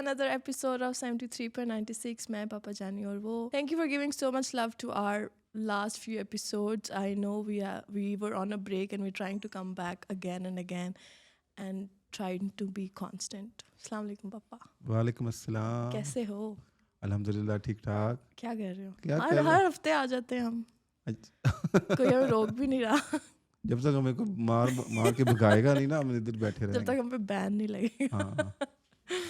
another episode of 73.96. मैं पापा जानी और वो. Thank you for giving so much love to our last few episodes. I know we were on a break and we're trying to come back again and again and trying to be constant. Assalamu alaikum पापा. वालेकुम अस्सलाम. कैसे हो? अल्हम्दुलिल्लाह ठीक ठाक. क्या कर रहे हो? क्या कर रहे हर हफ्ते आ जाते हैं हम. कोई हमें रोक भी नहीं रहा. जब तक हमें को मार के भगाएगा नहीं ना हम इधर बैठे रहेंगे. जब तक हम पे बैन नहीं लगेगा. हाँ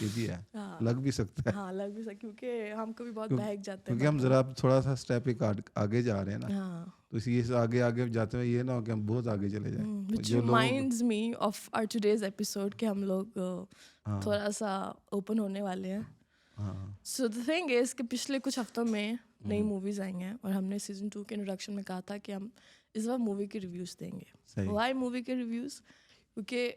ये भी है. हाँ. लग भी सकता है. हाँ लग भी सकता क्योंकि हम कभी बहुत बहक जाते हैं. क्योंकि हम जरा थोड़ा सा स्टेप एक आगे जा रहे हैं ना. हाँ. तो इसी आगे आगे जाते हैं ये ना हो कि हम बहुत आगे चले जाएं. Which reminds me of our today's episode कि हम लोग थोड़ा सा ओपन होने वाले हैं. So the thing is कि पिछले कुछ हफ्तों में नई मूवीज आई हैं और हमने सीजन 2 के इंट्रोडक्शन में कहा था कि हम इस बार मूवी के रिव्यूज देंगे. Why मूवी के रिव्यूज? क्योंकि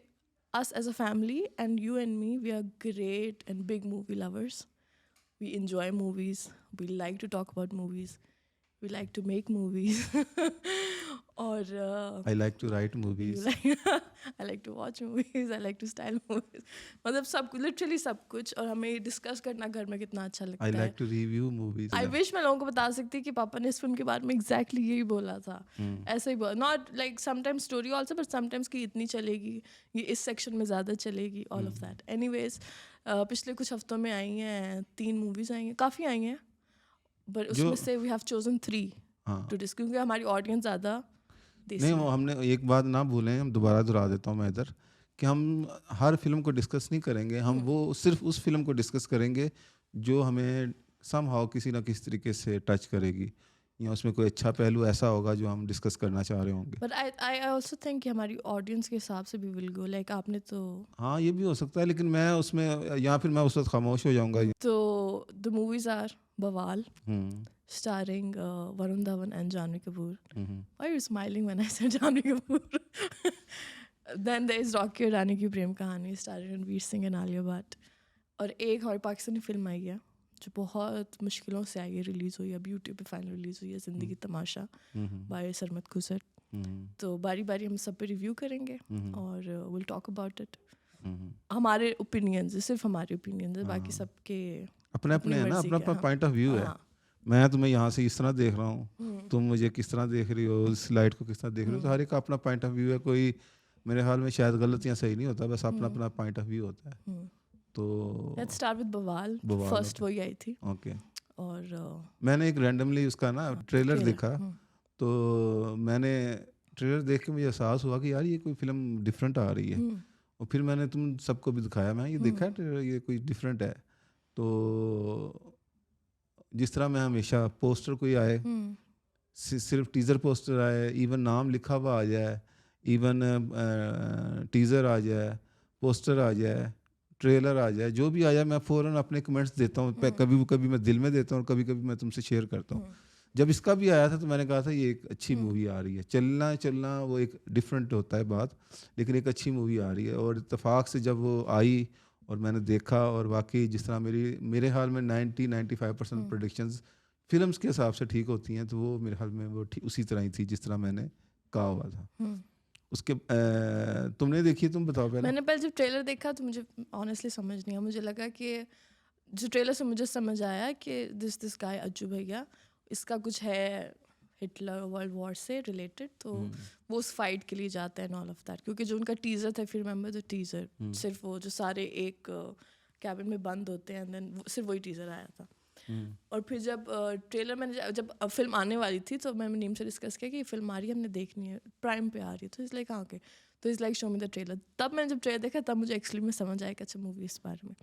us as a family and you and me, we are great and big movie lovers. We enjoy movies. We like to talk about movies. We like to make movies. और I like to write movies. I like to watch movies. I like to style movies. मतलब सब literally सब कुछ. और हमें discuss करना घर में कितना अच्छा लगता है. I like to review movies. I wish मैं लोगों को बता सकती कि पापा ने इस फिल्म के बारे में exactly यही बोला था. ऐसा ही बोला. Not like sometimes story also, but sometimes कि इतनी चलेगी, ये इस सेक्शन में ज़्यादा चलेगी. All of that. Anyways, पिछले कुछ हफ्तों में आई हैं 3 मूवीज आई हैं. काफ़ी आई हैं. But उसमें से we have chosen 3 to discuss क्योंकि हमारी ऑडियंस ज़्यादा नहीं. वो हमने एक बात ना भूलें, हम दोबारा दोहरा देता हूँ मैं इधर कि हम हर फिल्म को डिस्कस नहीं करेंगे. हम वो सिर्फ उस फिल्म को डिस्कस करेंगे जो हमें समहाउ किसी ना किसी तरीके से टच करेगी या उसमें कोई अच्छा पहलू ऐसा होगा जो हम डिस्कस करना चाह रहे होंगे. But I also think कि हमारी ऑडियंस के हिसाब से भी will go like आपने तो हाँ ये भी हो सकता है लेकिन मैं उसमें या फिर मैं उस वक्त खामोश हो जाऊंगा. तो the movies are Bawal starring Varun Dhawan and Janhvi Kapoor. Why are you smiling when I said Janhvi Kapoor? Then there is Rocky और रानी की प्रेम कहानी starring Ranveer Singh and Alia Bhatt. और एक हमारी पाकिस्तानी फिल्म आई है जो बहुत मुश्किलों से आई है, रिलीज़ हुई है, अभी यूट्यूब पे फाइनल रिलीज़ हुई है, ज़िंदगी तमाशा बाय सरमद खुसर. तो बारी बारी हम सब पे रिव्यू करेंगे और विल टॉक अबाउट इट. हमारे ओपिनियंस, सिर्फ हमारे ओपिनियंस, बाकी सबके अपने अपने है ना, अपना अपना पॉइंट ऑफ व्यू है. मैं तुम्हें यहाँ से इस तरह देख रहा हूँ, तुम मुझे किस तरह देख रही हो, इस लाइट को किस तरह देख रही हो. तो हर एक का अपना पॉइंट ऑफ व्यू है. कोई मेरे ख्याल में शायद गलत या सही नहीं होता, बस अपना अपना पॉइंट ऑफ व्यू होता है. तो लेट्स स्टार्ट विद बवाल. फर्स्ट वही आई थी. ओके. और मैंने एक रैंडमली उसका ना ट्रेलर देखा. तो मैंने ट्रेलर देख के मुझे एहसास हुआ कि यार ये कोई फिल्म डिफरेंट आ रही है. और फिर मैंने तुम सबको भी दिखाया, मैं ये देखा ट्रेलर, ये कोई डिफरेंट है. तो जिस तरह मैं हमेशा पोस्टर कोई आए, सिर्फ टीज़र पोस्टर आए, इवन नाम लिखा हुआ आ जाए, इवन टीज़र आ जाए, पोस्टर आ जाए, ट्रेलर आ जाए, जो भी आ जाए मैं फ़ौरन अपने कमेंट्स देता हूँ. कभी मैं दिल में देता हूँ और कभी कभी मैं तुमसे शेयर करता हूँ. जब इसका भी आया था तो मैंने कहा था ये एक अच्छी मूवी आ रही है. चलना वो एक डिफरेंट होता है बात, लेकिन एक अच्छी मूवी आ रही है. और इत्तेफाक से जब वो आई और मैंने देखा, और वाकई जिस तरह मेरे हाल में 90-95% प्रेडिक्शंस फिल्म्स के हिसाब से ठीक होती हैं, तो वो मेरे हाल में वो ठीक उसी तरह ही थी जिस तरह मैंने कहा हुआ था. उसके तुमने देखी, तुम बताओ पहले. मैंने पहले जब ट्रेलर देखा तो मुझे ऑनेस्टली समझ नहीं आया. मुझे लगा कि जो ट्रेलर से मुझे समझ आया कि दिस गाय अज्जू भैया, इसका कुछ है हिटलर वर्ल्ड वॉर से रिलेटेड, तो वो उस फाइट के लिए जाता है एंड ऑल ऑफ दैट. क्योंकि जो उनका टीज़र था, फिर रिमेंबर द टीज़र, सिर्फ वो जो सारे एक कैबिन में बंद होते हैं, एंड देन सिर्फ वही टीज़र आया था. और फिर जब ट्रेलर मैंने जब फिल्म आने वाली थी तो मैं नीम से डिस्कस किया कि ये फिल्म आ रही है, हमने देखनी है, प्राइम पे आ रही है. तो इसलिए कहाँ के, तो इस like show me the trailer. तब मैंने जब ट्रेलर देखा तब मुझे एक्चुअली में समझ आया कि अच्छा मूवी इस बारे में.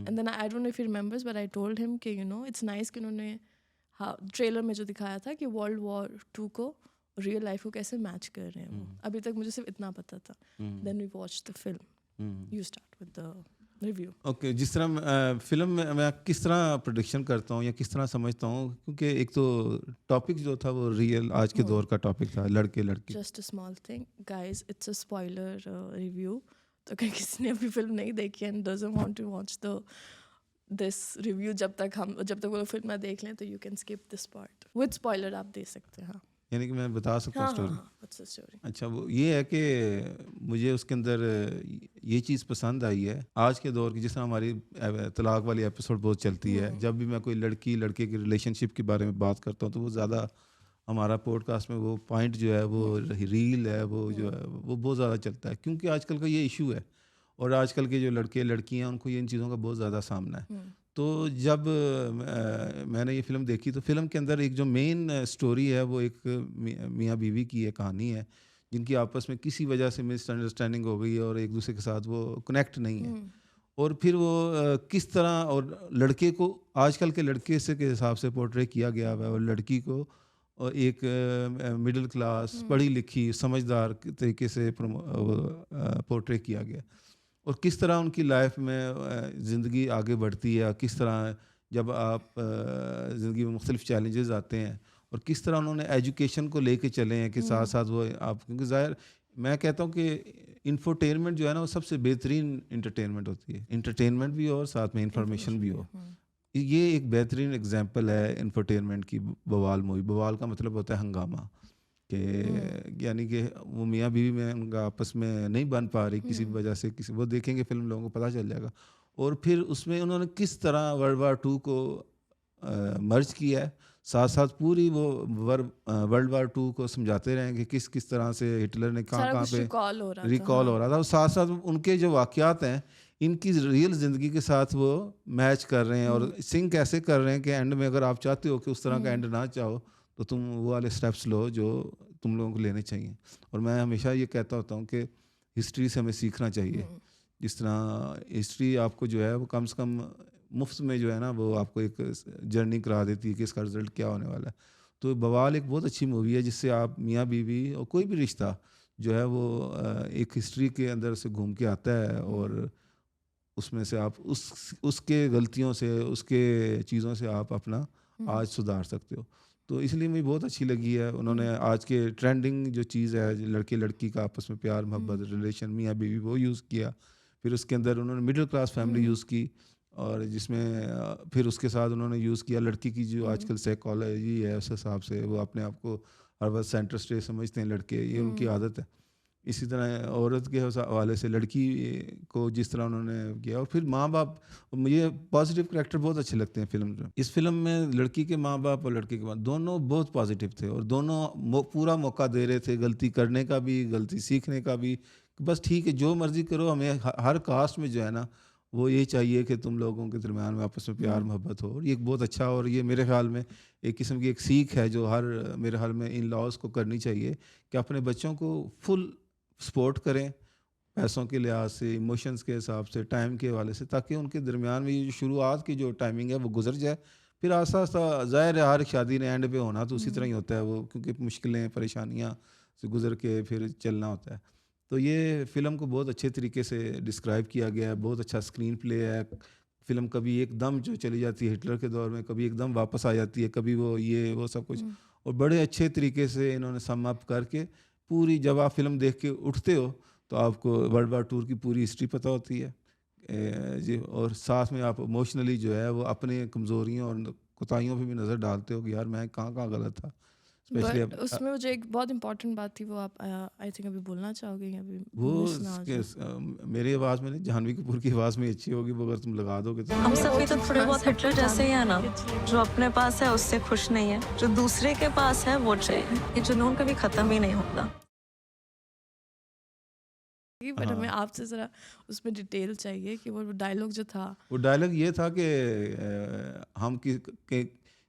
And then I don't know if he remembers, but I told him कि यू नो इट्स नाइस कि उन्होंने हाँ ट्रेलर में जो दिखाया था कि वर्ल्ड वॉर 2 को रियल लाइफ को कैसे मैच कर रहे हैं वो. अभी तक मुझे सिर्फ इतना पता था. Then we watch the film. You start with the review. Okay. जिस तरह फिल्म में मैं किस तरह प्रेडिक्शन करता हूँ या किस तरह समझता हूँ, क्योंकि एक तो टॉपिक जो था वो रियल आज के दौर का टॉपिक था, लड़के लड़की. Just a small thing guys, it's a spoiler review. तो अगर किसी ने अभी फिल्म नहीं देखी and doesn't want to watch this review, जब तक वो फिल्म ना देख लें तो you can skip this part. With spoiler आप दे सकते हैं. हाँ यानी कि मैं बता सकता हूँ हाँ हाँ स्टोरी? हाँ, व्हाट्स द स्टोरी? अच्छा, वो ये है कि मुझे उसके अंदर ये चीज़ पसंद आई है आज के दौर की, जिस तरह हमारी तलाक वाली एपिसोड बहुत चलती है। जब भी मैं कोई लड़की लड़के की रिलेशनशिप के बारे में बात करता हूँ तो वो ज़्यादा हमारा पॉडकास्ट में वो पॉइंट जो है, वो रील है, वो जो है वो बहुत ज़्यादा चलता है, क्योंकि आजकल का ये इशू है और आजकल के जो लड़के लड़कियां उनको ये इन चीज़ों का बहुत ज़्यादा सामना है। तो जब मैंने ये फ़िल्म देखी तो फ़िल्म के अंदर एक जो मेन स्टोरी है वो एक मियाँ बीवी की एक कहानी है, जिनकी आपस में किसी वजह से मिसअंडरस्टैंडिंग हो गई है और एक दूसरे के साथ वो कनेक्ट नहीं है। और फिर वो किस तरह, और लड़के को आजकल के लड़के से के हिसाब से पोर्ट्रे किया गया हुआ है और लड़की को एक मिडिल क्लास पढ़ी लिखी समझदार तरीके से पोर्ट्रे किया गया। और किस तरह उनकी लाइफ में ज़िंदगी आगे बढ़ती है, किस तरह जब आप ज़िंदगी में मुख्तलिफ चैलेंजेस आते हैं, और किस तरह उन्होंने एजुकेशन को लेके चले हैं कि साथ साथ वो आप, क्योंकि ज़ाहिर मैं कहता हूँ कि इंफोटेनमेंट जो है ना वो सबसे बेहतरीन इंटरटेनमेंट होती है। इंटरटेनमेंट भी हो और साथ में इंफॉर्मेशन भी हो। ये एक बेहतरीन एग्जांपल है इंफोटेनमेंट की, बवाल मूवी। बवाल का मतलब होता है हंगामा, कि यानी कि वो मियाँ बीवी में उनका आपस में नहीं बन पा रही किसी भी वजह से, किसी वो देखेंगे फिल्म, लोगों को पता चल जाएगा। और फिर उसमें उन्होंने किस तरह वर्ल्ड वार 2 को मर्ज किया है, साथ साथ पूरी वो वर्ल्ड वार 2 को समझाते रहे कि किस किस तरह से हिटलर ने कहाँ सारा कहाँ कुछ पे रिकॉल हो रहा था, रिकॉल हाँ। हो रहा था, और साथ साथ उनके जो वाक़यात हैं इनकी रियल ज़िंदगी के साथ वो मैच कर रहे हैं और सिंक ऐसे कर रहे हैं कि एंड में अगर आप चाहते हो कि उस तरह का एंड ना चाहो तो तुम वो वाले स्टेप्स लो जो तुम लोगों को लेने चाहिए। और मैं हमेशा ये कहता होता हूँ कि हिस्ट्री से हमें सीखना चाहिए। जिस तरह हिस्ट्री आपको जो है वो कम से कम मुफ्त में जो है ना वो आपको एक जर्नी करा देती है कि इसका रिज़ल्ट क्या होने वाला है। तो बवाल एक बहुत अच्छी मूवी है जिससे आप मियाँ बीवी और कोई भी रिश्ता जो है वो एक हिस्ट्री के अंदर से घूम के आता है, और उसमें से आप उसके गलतियों से, उसके चीज़ों से आप अपना आज सुधार सकते हो। तो इसलिए मुझे बहुत अच्छी लगी है। उन्होंने आज के ट्रेंडिंग जो चीज़ है, जो लड़के लड़की का आपस में प्यार मोहब्बत रिलेशन मियाँ बीवी, वो यूज़ किया। फिर उसके अंदर उन्होंने मिडिल क्लास फैमिली यूज़ की, और जिसमें फिर उसके साथ उन्होंने यूज़ किया लड़की की जो आजकल साइकोलॉजी है, उस हिसाब से वो अपने आप को हर वक्त सेंटर स्टेज समझते हैं लड़के, ये उनकी आदत है। इसी तरह औरत के हवाले से लड़की को जिस तरह उन्होंने किया, और फिर माँ बाप, मुझे पॉजिटिव करैक्टर बहुत अच्छे लगते हैं फिल्म में। इस फिल्म में लड़की के माँ बाप और लड़के के माँ दोनों बहुत पॉजिटिव थे, और दोनों पूरा मौका दे रहे थे गलती करने का भी, गलती सीखने का भी। बस ठीक है, जो मर्जी करो, हमें हर कास्ट में जो है ना वो ये चाहिए कि तुम लोगों के दरमियान में आपस में प्यार मोहब्बत हो। और ये एक बहुत अच्छा, और ये मेरे ख्याल में एक किस्म की एक सीख है जो हर, मेरे ख्याल में इन लॉज को करनी चाहिए कि अपने बच्चों को फुल सपोर्ट करें, पैसों के लिहाज से, इमोशंस के हिसाब से, टाइम के हवाले से, ताकि उनके दरमियान में ये जो शुरुआत की जो टाइमिंग है वो गुजर जाए। फिर आस्ता आस्ता, ज़ाहिर है हर शादी ने एंड पे होना तो उसी तरह ही होता है वो, क्योंकि मुश्किलें परेशानियाँ से गुजर के फिर चलना होता है। तो ये फ़िल्म को बहुत अच्छे तरीके से डिस्क्राइब किया गया है, बहुत अच्छा स्क्रीन प्ले है। फ़िल्म कभी एकदम जो चली जाती है हिटलर के दौर में, कभी एकदम वापस आ जाती है, कभी वो ये वो सब कुछ, और बड़े अच्छे तरीके से इन्होंने सम अप करके पूरी, जब आप फ़िल्म देख के उठते हो तो आपको वर्ल्ड वार 2 की पूरी हिस्ट्री पता होती है। जी, और साथ में आप इमोशनली जो है वो अपने कमज़ोरियों और कोताहियों पे भी नज़र डालते हो कि यार मैं कहाँ गलत था। स्पेशली बट अब उसमें मुझे एक बहुत इंपॉर्टेंट बात थी, वो आप आई थिंक अभी बोलना चाहोगे या अभी वो मिस ना हो जाए? मेरी आवाज़ में नहीं, जानवी कपूर की आवाज़ में अच्छी होगी वो, अगर तुम लगा दोगे तो। हम नहीं, सब वो भी तो तो थोड़े बहुत हिटलर जैसे ही है ना, जानवी जो अपने पास है उससे खुश नहीं है, जो दूसरे के पास है वो चाहिए। ये जुनून कभी खत्म ही नहीं होता। बट हमें हाँ, आपसे ज़रा उसमें डिटेल चाहिए कि वो डायलॉग जो था। वो डायलॉग ये था कि हम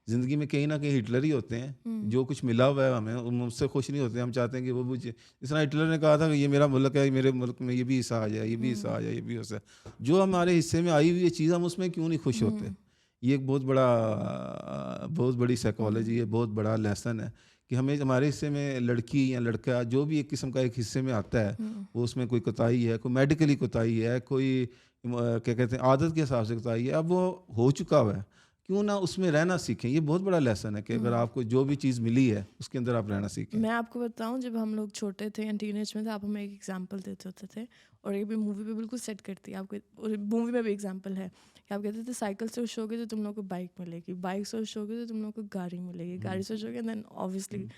ज़िंदगी में कहीं ना कहीं हिटलर ही होते हैं। जो कुछ मिला हुआ है हमें, हम उससे खुश नहीं होते, हम चाहते हैं कि वो भी जिस तरह हिटलर ने कहा था कि ये मेरा मुल्क है, मेरे मुल्क में ये भी हिस्सा आ जाए, ये भी हिस्सा आ जाए, ये भी हिस्सा, जो हमारे हिस्से में आई हुई ये चीज़, हम उसमें क्यों नहीं खुश होते। ये एक बहुत बड़ी साइकोलॉजी है, बहुत बड़ा लेसन है कि हमें, हमारे हिस्से में लड़की या लड़का जो भी एक किस्म का एक हिस्से में आता है, वो उसमें कोई कोताही है, कोई मेडिकली कोताही है, कोई क्या कहते हैं आदत के हिसाब से कोताही है, अब वो हो चुका हुआ है, क्यों ना उसमें रहना सीखें। ये बहुत बड़ा लेसन है कि अगर आपको जो भी चीज़ मिली है उसके अंदर आप रहना सीखें। मैं आपको बताऊं, जब हम लोग छोटे थे या टीनेज में थे, आप हमें एक एग्जांपल देते होते थे, और ये भी मूवी पे बिल्कुल सेट करती है आपको, और मूवी में भी एग्जांपल है कि आप कहते थे साइकिल से उछोगे तो तुम लोग को बाइक मिलेगी, बाइक से उछोगे तो तुम लोग को गाड़ी मिलेगी, गाड़ी से उछोगे देन ऑब्वियसली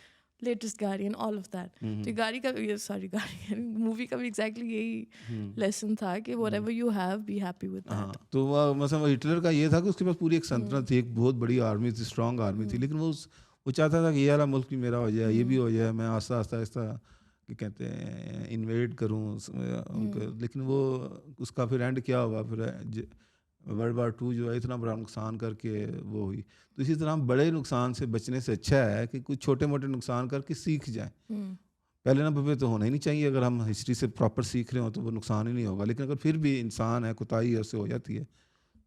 लेटेस्ट गाड़ी एंड ऑल ऑफ दैट। तो गाड़ी का गाड़ी मूवी का भी एग्जैक्टली यही लेसन था कि whatever you have be happy with that. हाँ, तो मतलब हिटलर का ये था कि उसके पास पूरी एक सल्तनत थी, एक बहुत बड़ी आर्मी थी, स्ट्रांग आर्मी थी, लेकिन वो चाहता था कि ये वाला मुल्क भी मेरा हो जाए, ये भी हो जाए, मैं आस्ता आस्ता क्या कहते हैं इन्वेड करूँ उनको। लेकिन वो उसका फिर एंड क्या हुआ, फिर वर्ल्ड वार 2 जो है इतना बड़ा नुकसान करके वो हुई। तो इसी तरह बड़े नुकसान से बचने से अच्छा है कि कुछ छोटे मोटे नुकसान करके सीख जाएं। पहले नंबर पे तो होना ही नहीं चाहिए, अगर हम हिस्ट्री से प्रॉपर सीख रहे हो तो वो नुकसान ही नहीं होगा। लेकिन अगर फिर भी इंसान है, कोताही उससे हो जाती है,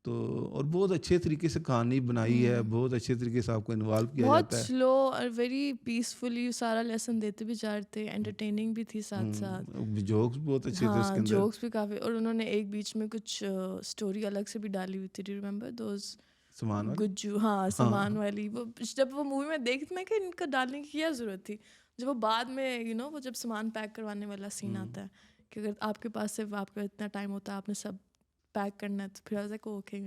तो और बहुत अच्छे तरीके से कहानी बनाई है, बहुत अच्छे तरीके से आपको इन्वॉल्व किया बहुत जाता है। स्लो और वेरी पीसफुली सारा लेसन देते भी जा रहे थे, एंटरटेनिंग भी थी साथ साथ। जोक्स बहुत अच्छे थे हाँ, उसके अंदर। जोक्स भी काफी, और उन्होंने एक बीच में कुछ स्टोरी अलग से भी डाली हुई थी। डू यू रिमेंबर दोस सामान वाले? गुज्जू, हाँ सामान वाली। वो जब वो मूवी में देखते ना कि इनका डालने की क्या जरूरत थी, जब वो बाद में वो जब सामान पैक करवाने वाला सीन आता है कि अगर आपके पास सिर्फ आपका इतना टाइम होता है, आपने सब पैक करना है, तो फिर लाइक ओके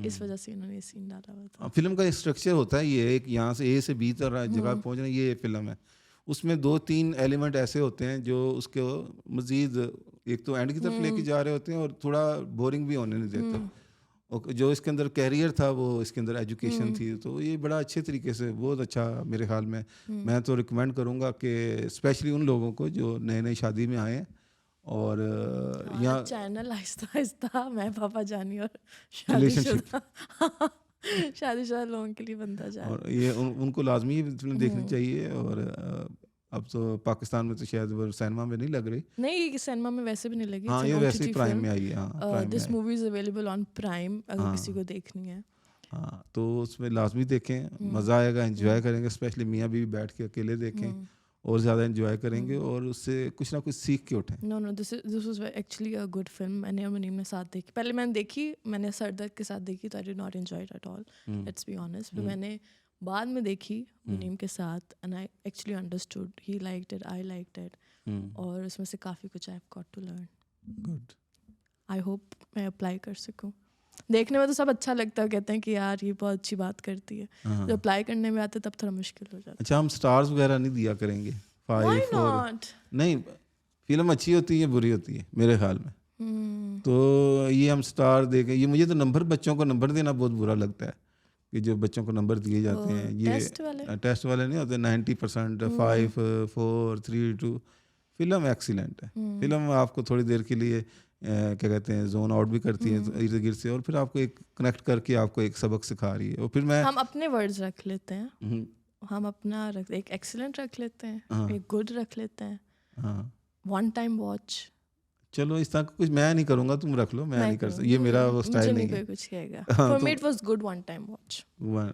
इस वजह से इन्होंने ये सीन डाला हुआ था। फिल्म का स्ट्रक्चर होता है ये, एक यहाँ से ए से बी तक जगह पहुँचना, ये फिल्म है। उसमें 2-3 एलिमेंट ऐसे होते हैं जो उसको मज़ीद एक तो एंड की तरफ लेके जा रहे होते हैं और थोड़ा बोरिंग भी होने नहीं देते। और जो इसके अंदर कैरियर था वो इसके अंदर एजुकेशन थी, तो ये बड़ा अच्छे तरीके से, बहुत अच्छा मेरे ख्याल में। मैं तो रिकमेंड करूँगा कि स्पेशली उन लोगों को जो नए नए शादी में आए हैं और यहाँ चैनल आहिस्ता आहिस्ता मैं पापा जानी और Relationship। शादीशुदा लोगों के लिए बनता जा रहा है। और ये उनको लाजमी ये फिल्म देखनी चाहिए। और अब तो पाकिस्तान में तो शायद वो सिनेमा में नहीं लग रही। नहीं, ये सिनेमा में वैसे भी नहीं लगी। हाँ, ये वैसे ही प्राइम में आई है। हाँ, प्राइम में this I. Movie is available on prime, अगर किसी को देखनी है। हाँ, तो उसमें लाजमी देखें, मज़ा आएगा, एंजॉय करेंगे। स्पेशली मियाँ बीवी बैठ के अकेले देखें और ज़्यादा एंजॉय करेंगे और उससे कुछ ना कुछ सीख के उठें। No this was actually a good film. मैंने और मुनीम ने साथ देखी। पहले मैंने देखी, मैंने सरदर्द के साथ देखी, तो I did not enjoy it at all, let's be honest. फिर मैंने बाद में देखी मुनीम के साथ and I actually understood, he liked it, I liked it, और उसमें से काफ़ी कुछ I have got to learn. Good. I hope मैं अप्लाई कर सकूँ। देखने में तो सब अच्छा लगता है, कहते हैं कि यार ये बहुत अच्छी बात करती है, जब अप्लाई करने में आते तब थोड़ा मुश्किल हो जाता है। अच्छा, हम स्टार्स वगैरह नहीं दिया करेंगे। 5 4 नहीं, फिल्म अच्छी होती है, बुरी होती है मेरे ख्याल में। तो ये हम स्टार देखें, ये मुझे तो नंबर, बच्चों को नंबर देना बहुत बुरा लगता है कि जो बच्चों को नंबर दिए जाते हैं, ये टेस्ट वाले नहीं होते 90%, 5 4 3 2। फिल्म एक्सीलेंट है। फिल्म आपको थोड़ी देर के लिए क्या कहते हैं जोन आउट भी करती है इर्द गिर्द से, और फिर आपको एक कनेक्ट करके आपको एक सबक सिखा रही है। और फिर मैं हम अपने वर्ड्स रख लेते हैं, हम अपना एक एक्सीलेंट रख लेते हैं, एक गुड रख लेते हैं, वन टाइम वॉच। चलो इस तरह कुछ मैं नहीं करूँगा, तुम रख लो, मैं नहीं कर सकता, ये मेरा वो स्टाइल नहीं है। कुछ कहेगा। For me it was good one time watch.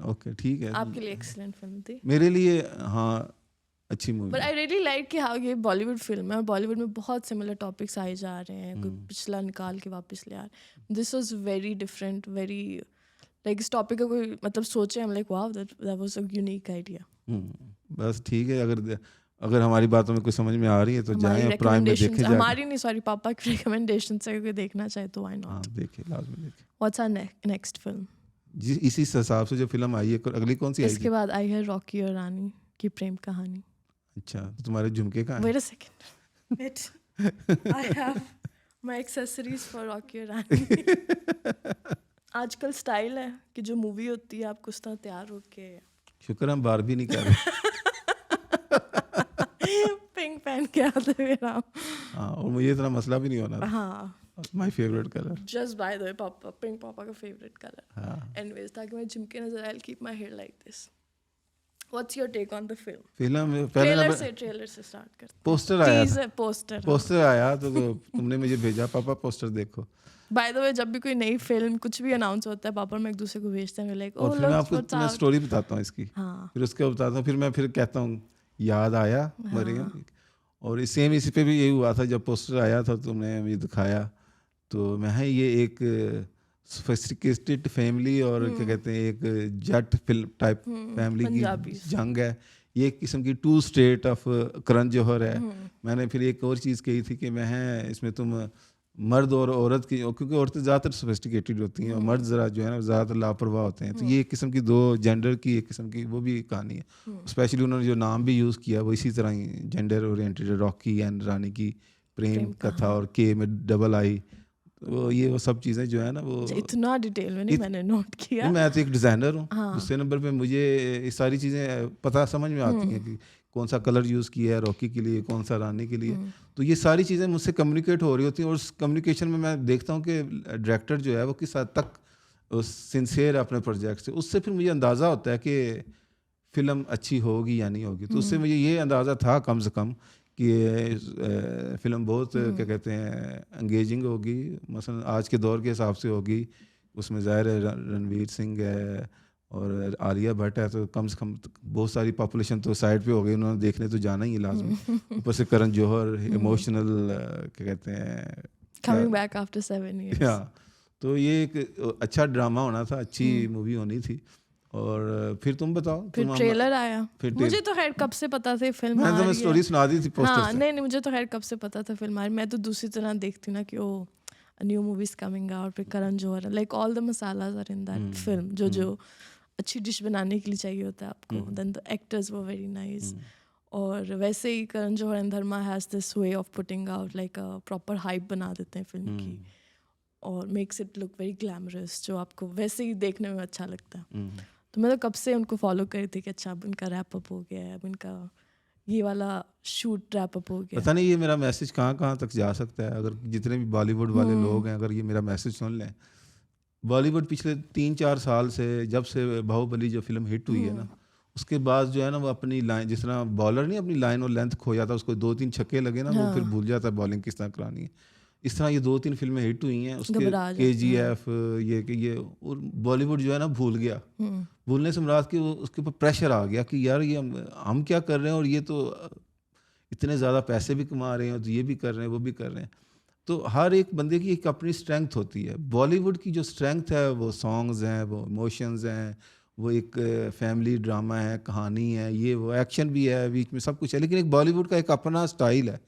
Okay, ठीक है। आपके लिए एक्सीलेंट फिल्म थी, मेरे लिए हाँ अच्छी movie. But I really like कि हाँ ये बॉलीवुड फिल्म है और बॉलीवुड में बहुत सिमिलर टॉपिक्स आए जा रहे हैं, कोई पिछला निकाल के वापस ले आ रहे। This was very different, very like इस टॉपिक का कोई मतलब सोचे, हम like wow that was a unique idea. बस ठीक है, अगर हमारी बातों में कुछ समझ में आ रही है तो जाएं प्राइम में देखें। हमारी नहीं, सॉरी, पापा की रिकमेंडेशन से कोई देखना चाहे तो व्हाई नॉट। हाँ, देखें, लाजमी देखें। What's our next film? जी, इसी हिसाब से जो फिल्म आई है, अगली कौन सी आएगी? इसके बाद आई है रॉकी और रानी की प्रेम कहानी। अच्छा, तो तुम्हारे झुमके कहाँ हैं? Wait a second, wait, I have my accessories for Rocky और रानी। आजकल स्टाइल है कि जो मूवी होती है आपको उस तरह तैयार होके, शुक्र हम बार भी नहीं कर रहे। पिंक पहन के आते हुए राम। हाँ, और मुझे इतना मसला भी नहीं होना। हाँ, my favourite colour. Just by the way, पापा पिंक, पापा का फेवरेट कलर। हाँ, एनीवेज, ताकि मैं झुमके नजर आए, keep my hair like this. What's your take on the film? Film trailer से स्टार्ट करते हैं। पोस्टर आया था, पोस्टर आया तो तुमने मुझे भेजा, पापा पोस्टर देखो। बाय द वे, जब भी कोई नई फिल्म कुछ भी अनाउंस होता है, पापा मैं एक दूसरे को भेजते हैं, लाइक और फिर मैं आपको मैं स्टोरी बताता हूँ इसकी। हाँ, फिर उसके बताता हूँ, फिर कहता हूँ याद आया मरियम। और सेम इसी पे भी यही हुआ था, जब पोस्टर आया था तुमने मुझे दिखाया, तो मैं ये एक सोफिस्टिकेटेड फैमिली और क्या कहते हैं एक जट फिल्म टाइप फैमिली की जंग है। ये एक किस्म की 2 स्टेट ऑफ करण जौहर है। मैंने फिर एक और चीज़ कही थी कि मैं इसमें तुम मर्द और औरत की, क्योंकि औरतें ज़्यादातर सोफिस्टिकेटेड होती हैं और मर्द ज़रा जो है ना ज़्यादातर लापरवाह होते हैं, तो ये एक किस्म की दो जेंडर की एक किस्म की वो भी कहानी है। स्पेशली उन्होंने जो नाम भी यूज़ किया वो इसी तरह ही जेंडर ओरिएंटेड, रॉकी एंड रानी की प्रेम कथा और के में डबल आई, तो ये वो सब चीज़ें जो है ना वो इतना डिटेल में नहीं मैंने नोट किया। नहीं, मैं तो एक डिज़ाइनर हूँ। हाँ। दूसरे नंबर पे मुझे ये सारी चीज़ें पता समझ में आती हैं कि कौन सा कलर यूज़ किया है रॉकी के लिए, कौन सा रानी के लिए, तो ये सारी चीज़ें मुझसे कम्युनिकेट हो रही होती हैं और उस कम्युनिकेशन में मैं देखता हूँ कि डायरेक्टर जो है वो किस हद तक सिंसियर है अपने प्रोजेक्ट से, उससे फिर मुझे अंदाज़ा होता है कि फ़िल्म अच्छी होगी या नहीं होगी। तो उससे मुझे ये अंदाज़ा था कम से कम कि फ़िल्म बहुत क्या कहते हैं एंगेजिंग होगी, मसलन आज के दौर के हिसाब से होगी, उसमें ज़ाहिर है रणवीर सिंह है और आलिया भट्ट है, तो कम से कम बहुत सारी पॉपुलेशन तो साइड पे हो गई, उन्होंने देखने तो जाना ही है लाजमी। ऊपर से करण जौहर इमोशनल क्या कहते हैं कमिंग बैक आफ्टर 7 years। या तो ये एक अच्छा ड्रामा होना था, अच्छी मूवी होनी थी। और फिर तुम बताओ, फिर ट्रेलर आया, मुझे तो खैर कब से पता था फिल्म आ रही है। स्टोरी सुना दी थी पोस्टर हाँ, से। नहीं मुझे तो खैर कब से पता था फिल्म आ रही, मैं तो दूसरी तरह देखती ना कि oh new movies coming out, फिर Karan Johar, like all the masalas are in that film, जो अच्छी डिश बनाने के लिए चाहिए होता है आपको। Then the actors were very nice, और वैसे ही Karan Johar and Dharma has this way of putting out like a proper hype बना देते हैं फिल्म की, और makes it look very glamorous, जो आपको वैसे ही देखने में अच्छा लगता है। तो मैं तो कब से उनको फॉलो करी थी कि अच्छा अब इनका रैप अप हो गया है, अब इनका ये वाला शूट रैप अप हो गया। पता नहीं ये मेरा मैसेज कहाँ कहाँ तक जा सकता है, अगर जितने भी बॉलीवुड वाले लोग हैं अगर ये मेरा मैसेज सुन लें। बॉलीवुड पिछले 3-4 साल से, जब से बाहुबली जो फिल्म हिट हुई है ना, उसके बाद जो है ना वो अपनी लाइन, जिस तरह बॉलर नहीं अपनी लाइन और लेंथ खो जाता, उसको 2-3 छक्के लगे ना वो फिर भूल जाता है बॉलिंग किस तरह करानी है। इस तरह ये 2-3 फिल्में हिट हुई हैं, उसके KGF ये और बॉलीवुड जो है ना भूल गया। भूलने से मुराद कि उसके ऊपर प्रेशर आ गया कि यार ये हम क्या कर रहे हैं, और ये तो इतने ज़्यादा पैसे भी कमा रहे हैं, तो ये भी कर रहे हैं वो भी कर रहे हैं। तो हर एक बंदे की एक अपनी स्ट्रेंथ होती है। बॉलीवुड की जो स्ट्रेंथ है वो सॉन्ग्स हैं, वो इमोशंस हैं, वो एक फैमिली ड्रामा है, कहानी है, ये वो एक्शन भी है, बीच में सब कुछ है। लेकिन एक बॉलीवुड का एक अपना स्टाइल है,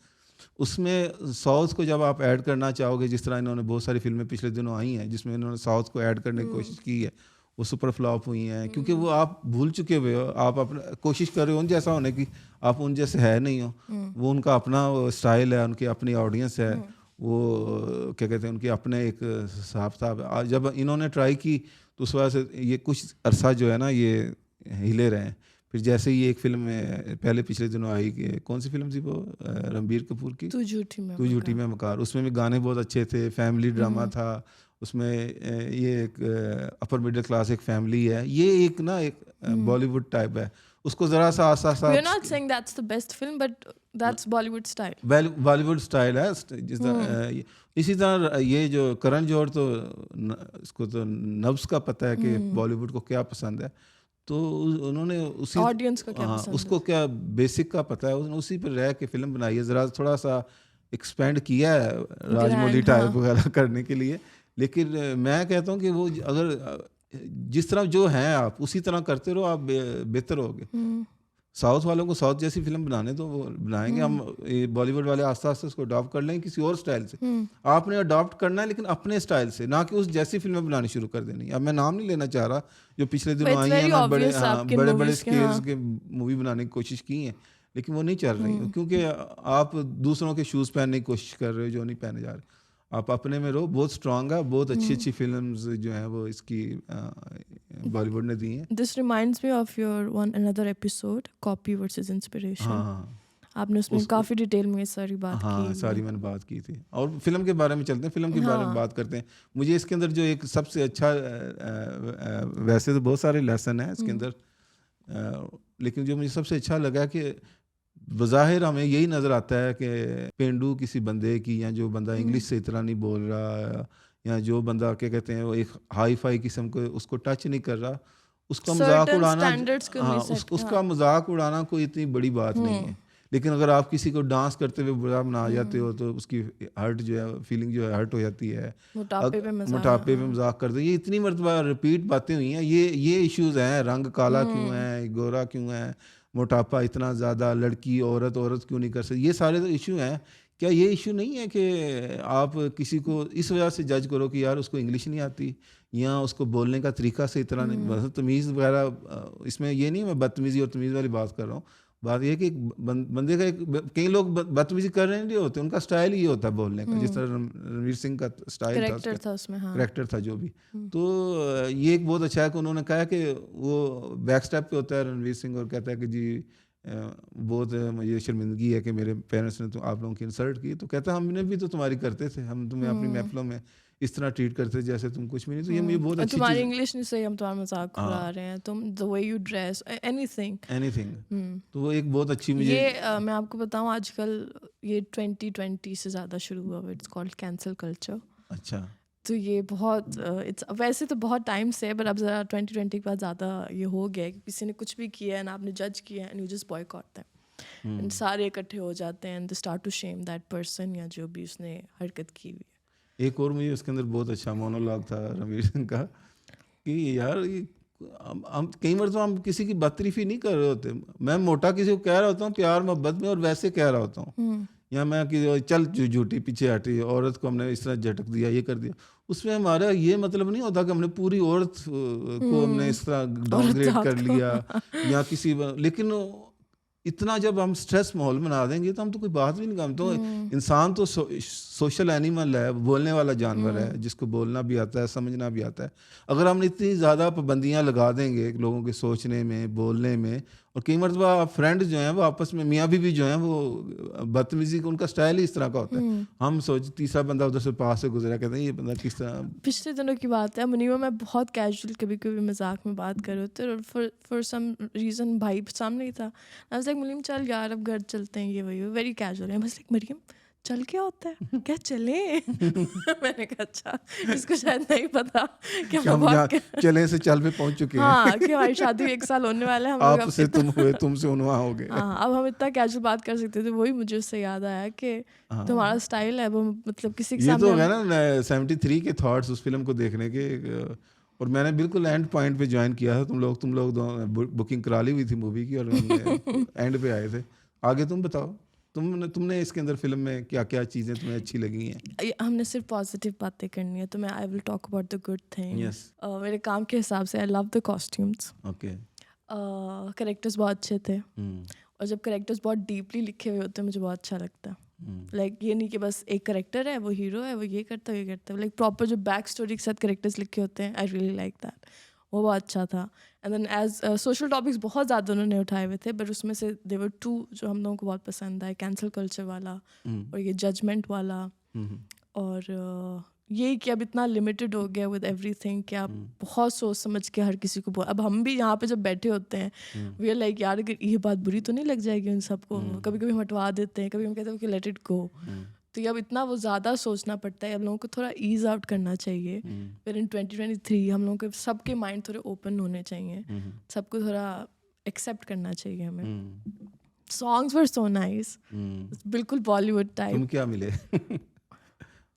उसमें साउथ को जब आप ऐड करना चाहोगे, जिस तरह इन्होंने बहुत सारी फिल्में पिछले दिनों आई हैं जिसमें इन्होंने साउथ को ऐड करने की कोशिश की है, वो सुपर फ्लॉप हुई हैं, क्योंकि वो आप भूल चुके हुए हो, आप अपना कोशिश कर रहे हो उन जैसा होने की, आप उन जैसे है नहीं हो। वो उनका अपना स्टाइल है, उनकी अपनी ऑडियंस है, वो क्या कहते हैं उनके अपने एक हिसाब था। जब इन्होंने ट्राई की तो उस वजह से ये कुछ अरसा जो है ना ये हिले रहे हैं। फिर जैसे ही एक फिल्म में पहले पिछले दिनों आई, कौन सी फिल्म थी वो, रणबीर कपूर की, तू झूठी मैं मकार, उसमें भी गाने बहुत अच्छे थे, फैमिली ड्रामा था उसमें। ये एक अपर मिडिल क्लास एक फैमिली है, ये एक ना एक बॉलीवुड टाइप है, उसको ज़रा सा आसा We're not saying that's the best film, but that's Bollywood style. Bollywood style है। इसी तरह ये जो करण जौहर, तो इसको तो नब्स का पता है कि बॉलीवुड को क्या पसंद है, तो उन्होंने उसी ऑडियंस को क्या पसंद उसको क्या बेसिक का पता है, उसने उसी पर रह के फिल्म बनाई है। ज़रा थोड़ा सा एक्सपेंड किया है राजमौली टाइप वगैरह करने के लिए, लेकिन मैं कहता हूँ कि वो अगर जिस तरह जो हैं आप उसी तरह करते रहो, आप बेहतर होगे। साउथ वालों को साउथ जैसी फिल्म बनाने तो वो बनाएंगे, हम बॉलीवुड वाले आस्ते आस्ते उसको अडॉप्ट कर लेंगे किसी और स्टाइल से। आपने अडॉप्ट करना है लेकिन अपने स्टाइल से, ना कि उस जैसी फिल्में बनानी शुरू कर देनी। अब मैं नाम नहीं लेना चाह रहा, जो पिछले दिनों आई हैं ना, बड़े स्केल्स के मूवी बनाने की कोशिश की हैं, लेकिन वो नहीं चल रही, क्योंकि आप दूसरों के शूज़ पहनने की कोशिश कर रहे हो जो नहीं पहने जा रहे। आप अपने में रहो, बहुत स्ट्रांग है, बहुत अच्छी अच्छी फिल्म्स जो हैं वो इसकी बॉलीवुड ने दी हैं। This reminds me of your one another episode, copy versus inspiration. हाँ, आपने उसमें काफ़ी डिटेल में सारी बात की। सारी मैंने बात की थी। और फिल्म के बारे में चलते हैं, फिल्म के बारे में बात करते हैं। मुझे इसके अंदर जो एक सबसे अच्छा, वैसे तो बहुत सारे लेसन हैं इसके अंदर, लेकिन जो मुझे सबसे अच्छा लगा कि बज़ाहिर हमें यही नज़र आता है कि पेंडू किसी बंदे की, या जो बंदा इंग्लिश से इतना नहीं बोल रहा, या जो बंदा क्या कहते हैं वो एक हाई फाई किस्म को उसको टच नहीं कर रहा, उसका मजाक उड़ाना, उसका मजाक उड़ाना कोई इतनी बड़ी बात नहीं है। लेकिन अगर आप किसी को डांस करते हुए बुरा बना जाते हो तो उसकी हर्ट जो है, फीलिंग जो है हर्ट हो जाती है। मोटापे पे मजाक करते, ये इतनी मरतबा रिपीट बातें हुई हैं। ये इश्यूज़ हैं, रंग काला क्यों है, गोरा क्यों है, मोटापा इतना ज़्यादा, लड़की औरत क्यों नहीं कर सकती, ये सारे तो इशू हैं क्या ये इशू नहीं है कि आप किसी को इस वजह से जज करो कि यार उसको इंग्लिश नहीं आती या उसको बोलने का तरीका से इतना नहीं, मतलब तमीज़ वगैरह, इसमें ये नहीं मैं बदतमीज़ी और तमीज़ वाली बात कर रहा हूँ। बात ये कि एक बंदे का कई लोग बदतमीज़ी कर रहे नहीं होते, उनका स्टाइल ही होता है बोलने का, जिस तरह रणवीर सिंह का स्टाइल था, करेक्टर था उसमें, हाँ। करेक्टर था जो भी। तो ये एक बहुत अच्छा है कि उन्होंने कहा कि वो बैक स्टेप पे होता है रणवीर सिंह और कहता है कि जी बहुत मुझे शर्मिंदगी है कि मेरे पेरेंट्स ने तो आप लोगों की इंसल्ट की। तो कहता है हमने भी तो तुम्हारी करते थे, हम तुम्हें अपनी महफिलों में इस तरह ट्रीट करते जैसे तुम कुछ भी नहीं। तो ये मुझे बहुत और अच्छी तुम्हारी चीज़, इंग्लिश नहीं सही, हम तुम्हारा मजाक उड़ा रहे हैं, तुम the way you dress anything. Anything. तो वो एक बहुत अच्छी मुझे ये मैं आपको बताऊं, आजकल ये 2020 से ज़्यादा शुरू हुआ है, इट्स कॉल्ड कैंसल कल्चर। अच्छा तो ये बहुत इट्स वैसे तो बहुत टाइम से है, बट अब ज़रा 2020 के बाद ज़्यादा ये हो गया है कि किसी ने कुछ भी किया है ना, आपने जज किया है and you just boycott them, and सारे इकट्ठे हो जाते हैं and they start to shame that person या जो भी उसने हरकत की हुई है। एक और मुझे उसके अंदर बहुत अच्छा मोनोलॉग था रणवीर सिंह का कि यार ये हम कई बार तो हम किसी की बदतरीफी नहीं कर रहे होते। मैं मोटा किसी को कह रहा होता हूँ प्यार मोहब्बत में और वैसे कह रहा होता हूँ, या मैं कि चल झूठी पीछे हटी, औरत को हमने इस तरह झटक दिया, ये कर दिया, उसमें हमारा ये मतलब नहीं होता कि हमने पूरी औरत को हमने इस तरह डाउनग्रेड कर लिया या किसी, लेकिन इतना जब हम स्ट्रेस माहौल बना देंगे तो हम तो कोई बात भी नहीं करते। तो इंसान तो सोशल एनिमल है, बोलने वाला जानवर है, जिसको बोलना भी आता है, समझना भी आता है। अगर हम इतनी ज़्यादा पाबंदियां लगा देंगे लोगों के सोचने में, बोलने में, और कई मरतबा फ्रेंड जो हैं वो आपस में, मियाँ बीवी जो हैं वो बदतमीजी, उनका स्टाइल ही इस तरह का होता है। हम सोच तीसरा बंदा उधर से पास से गुजरा, कहते हैं ये बंदा किस तरह। पिछले दिनों की बात है, मुनीमा मैं बहुत कैजुअल कभी कभी मजाक में बात कर रहे होते और फॉर सम रीज़न भाई सामने ही था, आई वाज लाइक मुनीम चल यार अब घर चलते हैं, ये वही वेरी कैजुअल है, बस लाइक मरियम चल क्या होता है, क्या चले मैंने कहा अच्छा, इसको शायद नहीं पता कि हम बहुत चले से चल पे पहुंच चुके हैं। हाँ, कि हमारी शादी 1 साल होने वाला है, हम लोग आपसे तुम हुए, तुमसे उनवा हो गए। हाँ, अब हम इतना कैजुअल बात कर सकते थे। वही मुझे उससे याद आया कि तुम्हारा स्टाइल है वो, मतलब किसी के ये सामने तो है ना 73 के थॉट्स उस फिल्म को देखने के, और मैंने बिल्कुल एंड पॉइंट पे ज्वाइन किया था। तुम लोग बुकिंग करा ली हुई थी मूवी की और एंड पे आए थे। आगे तुम बताओ, तुमने इसके अंदर फिल्म में क्या क्या चीज़ें तुम्हें अच्छी लगी हैं? हमने सिर्फ पॉजिटिव बातें करनी है, तो मैं I will talk about the good thing. Yes. मेरे काम के हिसाब से I love the costumes, okay. Characters बहुत अच्छे थे, और जब करेक्टर्स बहुत डीपली लिखे हुए होते हैं मुझे बहुत अच्छा लगता है। लाइक ये नहीं कि बस एक करेक्टर है, वो हीरो है, वो ये करता है, ये करता है, लाइक प्रॉपर जो बैक स्टोरी के साथ करेक्टर्स लिखे होते हैं, आई रियली लाइक दैट, वो बहुत अच्छा था। And then as social topics बहुत ज़्यादा उन्होंने उठाए हुए थे, बट उसमें से देवर 2 जो हम लोगों को बहुत पसंद आए, कैंसल कल्चर वाला और ये जजमेंट वाला, और ये कि अब इतना लिमिटेड हो गया विद एवरीथिंग कि आप बहुत सोच समझ के हर किसी को अब हम भी यहाँ पे जब बैठे होते हैं वी आर लाइक यार अगर ये बात बुरी तो नहीं लग जाएगी उन सबको, कभी कभी हम हटवा देते हैं, कभी हम कहते हैं कि लेट इट गो। तो ये अब इतना वो ज़्यादा सोचना पड़ता है, अब लोगों को थोड़ा ईज आउट करना चाहिए। फिर इन 2023 हम लोगों के सबके माइंड थोड़े ओपन होने चाहिए, सबको थोड़ा एक्सेप्ट करना चाहिए हमें। सॉन्ग्स वर सो नाइस, बिल्कुल बॉलीवुड टाइप। तुम क्या मिले?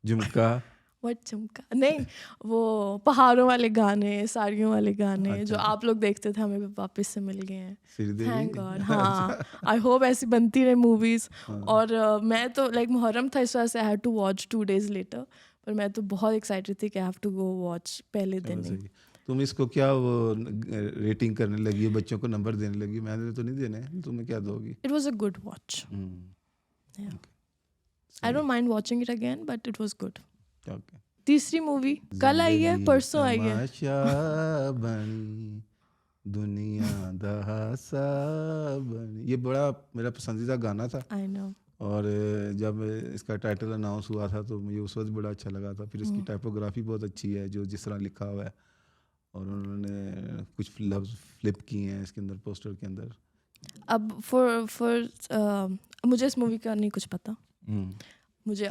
झुमका, वट झुमका नहीं, वो पहाड़ों वाले गाने, साड़ियों वाले गाने जो आप लोग देखते थे हमें वापस से मिल गए हैं, थैंक गॉड। हाँ, आई होप ऐसी बनती रहे मूवीज़। और मैं तो लाइक मुहर्रम था इस वजह से I had to watch 2 days later, पर मैं तो बहुत एक्साइटेड थी कि I have to go watch पहले दिन ही। तुम इसको क्या वो रेटिंग करने लगी, बच्चों को नंबर देने लगी? मैंने तो नहीं देने, तुम्हें क्या दोगी? It was a good watch, I don't mind watching it again, but it was good. Okay. तीसरी मूवी कल आई है, परसों आई है। बनी दुनिया दहासा बनी, ये बड़ा मेरा पसंदीदा गाना था। I know. और जब इसका टाइटल अनाउंस हुआ था तो मुझे उस वक्त बड़ा अच्छा लगा था। फिर इसकी टाइपोग्राफी बहुत अच्छी है, जो जिस तरह लिखा हुआ है, और उन्होंने कुछ लफ्ज़ फ्लिप किए हैं इसके अंदर, पोस्टर के अंदर। अब फॉर मुझे इस मूवी का नहीं कुछ पता, मुझे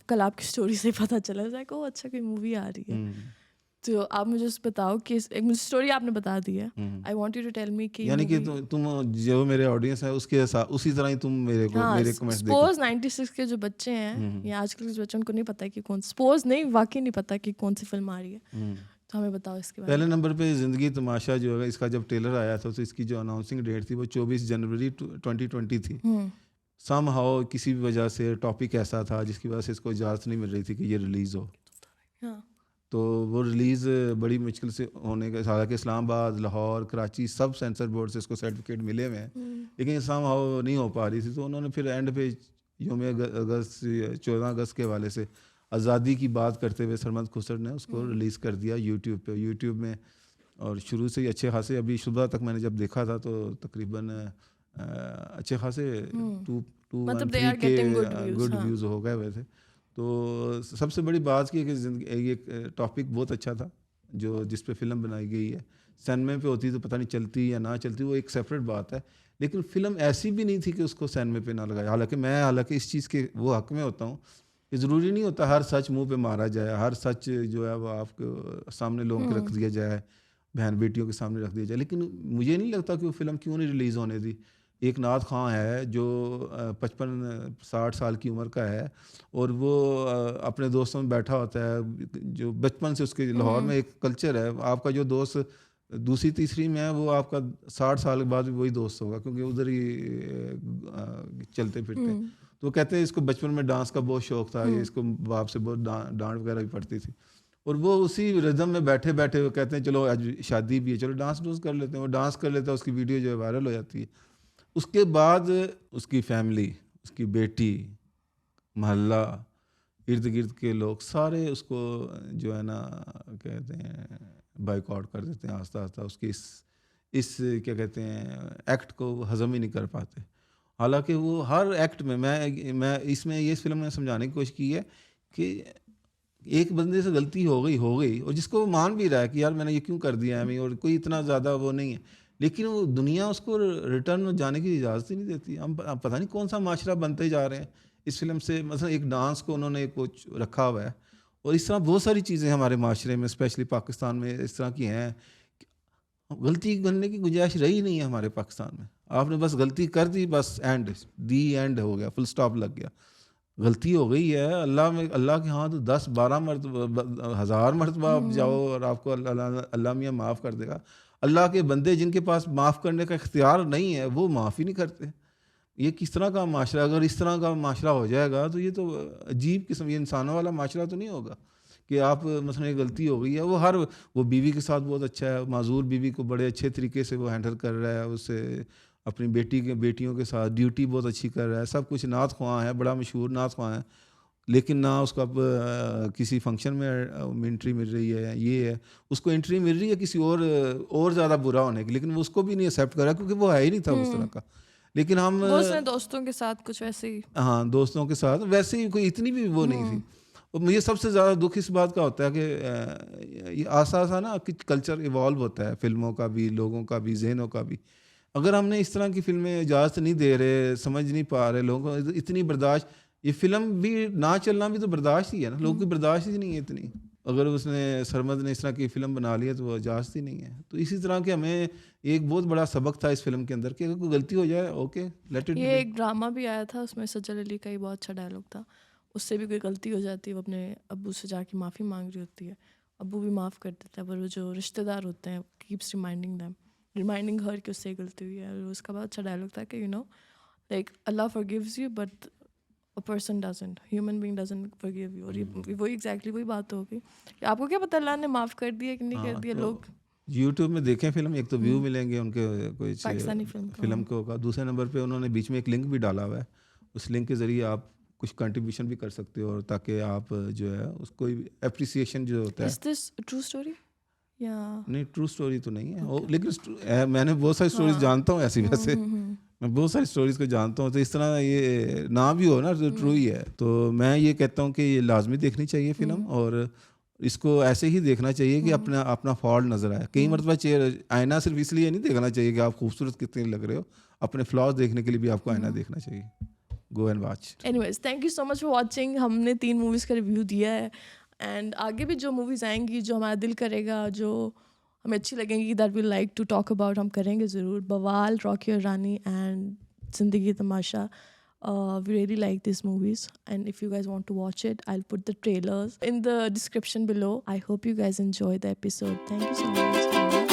कल आपकी स्टोरी से पता चला था कि अच्छा कोई मूवी आ रही है। तो आप मुझे बताओ कि मुझे स्टोरी आपने बता दी है, I want you to tell me कि यानी कि तुम जो मेरे ऑडियंस है उसके साथ उसी तरह ही तुम मेरे कमेंट्स देखो। सपोज 96 के जो बच्चे हैं या आजकल के बच्चों को नहीं पता कि कौन, सपोज नहीं वाकई नहीं पता कि कौन सी फिल्म आ रही है, तो हमें बताओ इसके बारे में। पहले नंबर पे ज़िंदगी तमाशा जो है, इसका जब ट्रेलर आया था तो इसकी जो अनाउंसिंग डेट थी वो 24 जनवरी 2020 थी। समहाउ किसी भी वजह से टॉपिक ऐसा था जिसकी वजह से इसको इजाज़त नहीं मिल रही थी कि ये रिलीज़ हो, हाँ तो वो रिलीज़ बड़ी मुश्किल से होने का, हालांकि इस्लामाबाद, लाहौर, कराची सब सेंसर बोर्ड से इसको सर्टिफिकेट मिले हुए हैं, लेकिन समहाउ नहीं हो पा रही थी। तो उन्होंने फिर एंड पे योम अगस्त 14 अगस्त के हवाले से आज़ादी की बात करते हुए सरमद खुसर ने उसको रिलीज़ कर दिया यूट्यूब पे। यूट्यूब में और शुरू से ही अच्छे खासे, अभी सुबह तक मैंने जब देखा था तो तकरीबन अच्छे खासे 2 मतलब and they 3 are के getting good views, गुड हाँ। व्यूज़ हो गए हुए थे। तो सबसे बड़ी बात की है कि ये टॉपिक बहुत अच्छा था जो जिस पे फिल्म बनाई गई है। सिनेमा पे होती तो पता नहीं चलती या ना चलती, वो एक सेपरेट बात है, लेकिन फिल्म ऐसी भी नहीं थी कि उसको सिनेमा पे ना लगाया। हालांकि इस चीज़ के वो हक में होता हूँ कि ज़रूरी नहीं होता हर सच मुंह पे मारा जाए, हर सच जो है वो आपको सामने लोगों के रख दिया जाए, बहन बेटियों के सामने रख दिया जाए। लेकिन मुझे नहीं लगता कि वो फिल्म क्यों नहीं रिलीज़ होने दी। एक नाथ खां है जो 55-60 साल की उम्र का है, और वो अपने दोस्तों में बैठा होता है, जो बचपन से उसके लाहौर में एक कल्चर है, आपका जो दोस्त दूसरी तीसरी में है वो आपका 60 साल के बाद भी वही दोस्त होगा, क्योंकि उधर ही चलते फिरते हैं। तो वो कहते हैं इसको बचपन में डांस का बहुत शौक था, ये इसको बाप से बहुत डांट वगैरह भी पड़ती थी, और वो उसी रिदम में बैठे बैठे वो कहते हैं चलो आज शादी भी है, चलो डांस डूंस कर लेते हैं। वो डांस कर लेता है, उसकी वीडियो जो है वायरल हो जाती है। उसके बाद उसकी फैमिली, उसकी बेटी, मोहल्ला, इर्द गिर्द के लोग सारे उसको जो है ना कहते हैं बाइकआउट कर देते हैं आस्ता आस्ता। उसके इस क्या कहते हैं एक्ट को हज़म ही नहीं कर पाते। हालांकि वो हर एक्ट में मैं इसमें ये फिल्म में समझाने की कोशिश की है कि एक बंदे से गलती हो गई, और जिसको वो मान भी रहा है कि यार मैंने ये क्यों कर दिया है, और कोई इतना ज़्यादा वो नहीं है, लेकिन वो दुनिया उसको रिटर्न जाने की इजाज़त ही नहीं देती। हम पता नहीं कौन सा माशरा बनते जा रहे हैं इस फिल्म से। मतलब एक डांस को उन्होंने कुछ रखा हुआ है, और इस तरह बहुत सारी चीज़ें हमारे माशरे में स्पेशली पाकिस्तान में इस तरह की हैं। गलती करने की गुंजाइश रही नहीं है हमारे पाकिस्तान में। आपने बस गलती कर दी, बस एंड हो गया, फुल स्टॉप लग गया। गलती हो गई है, अल्लाह के यहाँ तो 10-12 मरतबा 1000 मरतबा आप जाओ और आपको अल्लाह मियाँ माफ़ कर देगा। अल्लाह के बंदे जिनके पास माफ़ करने का इख्तियार नहीं है वो माफ़ ही नहीं करते। ये किस तरह का माशरा, अगर इस तरह का माशरा हो जाएगा तो ये तो अजीब किस्म, ये इंसानों वाला माशरा तो नहीं होगा कि आप मसलन एक गलती हो गई है। वो बीवी के साथ बहुत अच्छा है, माजूर बीवी को बड़े अच्छे तरीके से वो हैंडल कर रहा है, उससे अपनी बेटियों के साथ ड्यूटी बहुत अच्छी कर रहा है, सब कुछ। नात ख्वां है, बड़ा मशहूर नात ख्वां है, लेकिन ना उसको अब किसी फंक्शन में एंट्री मिल रही है, ये है उसको एंट्री मिल रही है किसी और ज़्यादा बुरा होने की, लेकिन वो उसको भी नहीं एक्सेप्ट करा क्योंकि वो है ही नहीं था उस तरह का। लेकिन हम वो उसने दोस्तों के साथ कुछ वैसे ही, हाँ दोस्तों के साथ वैसे ही, कोई इतनी भी वो नहीं थी। और मुझे सबसे ज़्यादा दुख इस बात का होता है कि ये आसा ना कि कल्चर इवॉल्व होता है, फिल्मों का भी, लोगों का भी, जहनों का भी। अगर हमने इस तरह की फिल्में इजाज़त नहीं दे रहे, समझ नहीं पा रहे लोगों को, इतनी बर्दाश्त, ये फिल्म भी ना चलना भी तो बर्दाश्त ही है ना, लोगों की बर्दाश्त ही नहीं है इतनी। अगर उसने सरमद ने इस तरह की फ़िल्म बना ली है तो वो इजाज़त ही नहीं है। तो इसी तरह के हमें एक बहुत बड़ा सबक था इस फिल्म के अंदर कि अगर कोई गलती हो जाए, ओके लेट इट ये एक ड्रामा भी आया था, उसमें सज्जल अली का ही बहुत अच्छा डायलॉग था। उससे भी कोई गलती हो जाती है, वो अपने अब्बू से जाके माफ़ी मांग रही होती है, अब्बू भी माफ़ कर देता है, पर वो जो रिश्तेदार होते हैं कीप्स रिमाइंडिंग हर कि उससे गलती हुई है। और उसका बहुत अच्छा डायलॉग था कि like Allah forgives you but a person doesn't, human being doesn't forgive you. और ये वही एग्जैक्टली वही बात हो गई कि आपको क्या पता अल्लाह ने माफ़ कर दिया कि नहीं कर दिया। लोग यूट्यूब में देखें फिल्म, एक तो व्यू मिलेंगे उनके कुछ पाकिस्तानी फिल्म का, दूसरे नंबर पे उन्होंने बीच में एक लिंक भी डाला हुआ है, उस लिंक के ज़रिए आप कुछ कंट्रीब्यूशन भी कर सकते हो, और ताकि आप जो है उसको एप्रिसिएशन जो होता है। इज दिस ट्रू स्टोरी या नहीं, ट्रू स्टोरी तो नहीं है लेकिन मैंने बहुत सारी स्टोरीज जानता हूँ ऐसी वैसे, मैं बहुत सारी स्टोरीज को जानता हूँ, तो इस तरह ये ना भी हो ना तो ट्रू ही है। तो मैं ये कहता हूँ कि ये लाजमी देखनी चाहिए फिल्म, और इसको ऐसे ही देखना चाहिए कि अपना फॉल्ट नज़र आए। कई मरतबा आईना सिर्फ इसलिए नहीं देखना चाहिए कि आप खूबसूरत कितने लग रहे हो, अपने फ्लॉज देखने के लिए भी आपको आईना देखना चाहिए। Go and watch. Anyways, thank you so much for watching. हमने 3 मूवीज़ का रिव्यू दिया है, एंड आगे भी जो मूवीज़ आएंगी जो हमारा दिल करेगा, जो हमें अच्छी लगेंगी, that we like to talk about, हम करेंगे ज़रूर। बवाल, रॉकी और रानी एंड ज़िंदगी तमाशा, we really like these movies, and if you guys want to watch it, I'll put the trailers in the description below. I hope you guys enjoy the episode. Thank you so much.